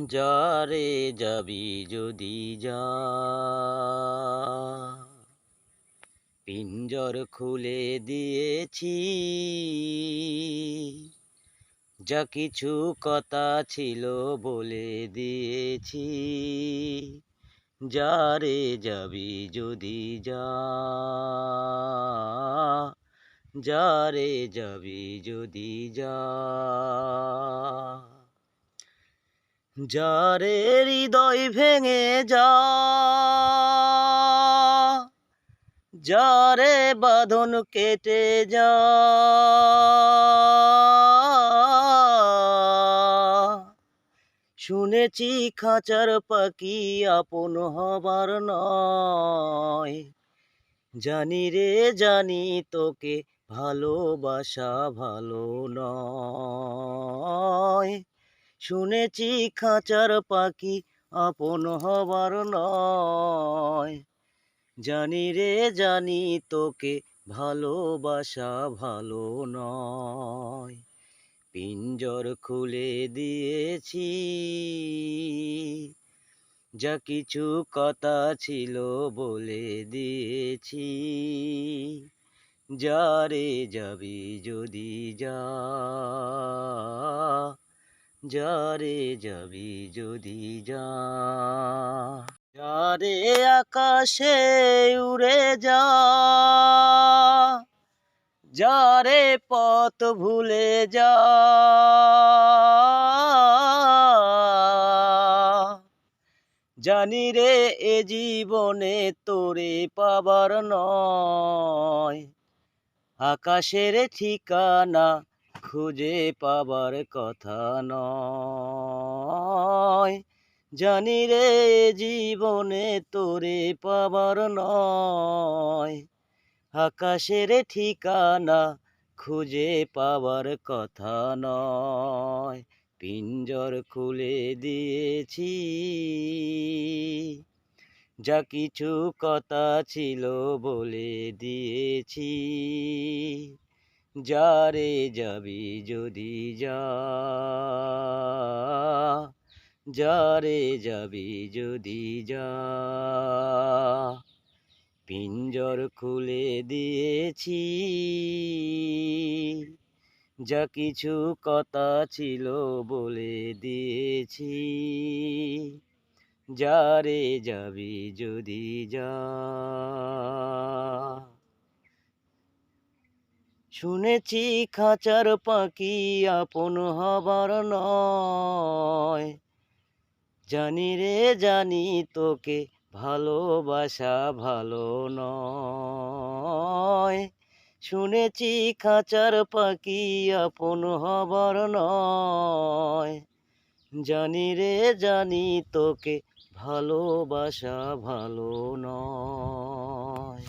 যারে যাবি যদি যা, পিঞ্জর খুলে দিয়েছি। যা কিছু কথা ছিল বলে দিয়েছি। যারে যাবি যদি যা, যারে যাবি যদি যা। যারে হৃদয় ভেঙে যা, যারে বাঁধন কেটে যা। শুনেছি খাঁচার পাখি আপন হবার নয়। জানি রে জানি তোকে ভালোবাসা ভালো নয়। শুনেছি খাঁচার পাখি আপন হবার নয়। জানি রে জানি তোকে ভালোবাসা ভালো নয়। পিঞ্জর খুলে দিয়েছি। যা কিছু কথা ছিল বলে দিয়েছি। যারে যাবি যদি যা, যারে যাবি যদি যা। যারে আকাশে উড়ে যা, যারে পথ ভুলে যা। জানি রে এ জীবনে তোরে পাবার নয়। আকাশের ঠিকানা খুঁজে পাবার কথা নয়। জানি রে এ জীবনে তোরে পাবার নয়। আকাশের ঠিকানা খুঁজে পাবার কথা নয়। পিঞ্জর খুলে দিয়েছি। যা কিছু কথা ছিল বলে দিয়েছি। যারে যাবি যদি যা, যারে যাবি যদি যা। পিঞ্জর খুলে দিয়েছি। যা কিছু কথা ছিল বলে দিয়েছি। যারে যাবি যদি যা। শুনেছি খাঁচার পাখি আপন হবার নয়। জানি রে জানি তোকে ভালোবাসা ভালো নয়। শুনেছি খাঁচার পাখি আপন হবার নয়। জানি রে জানি তোকে ভালোবাসা ভালো নয়।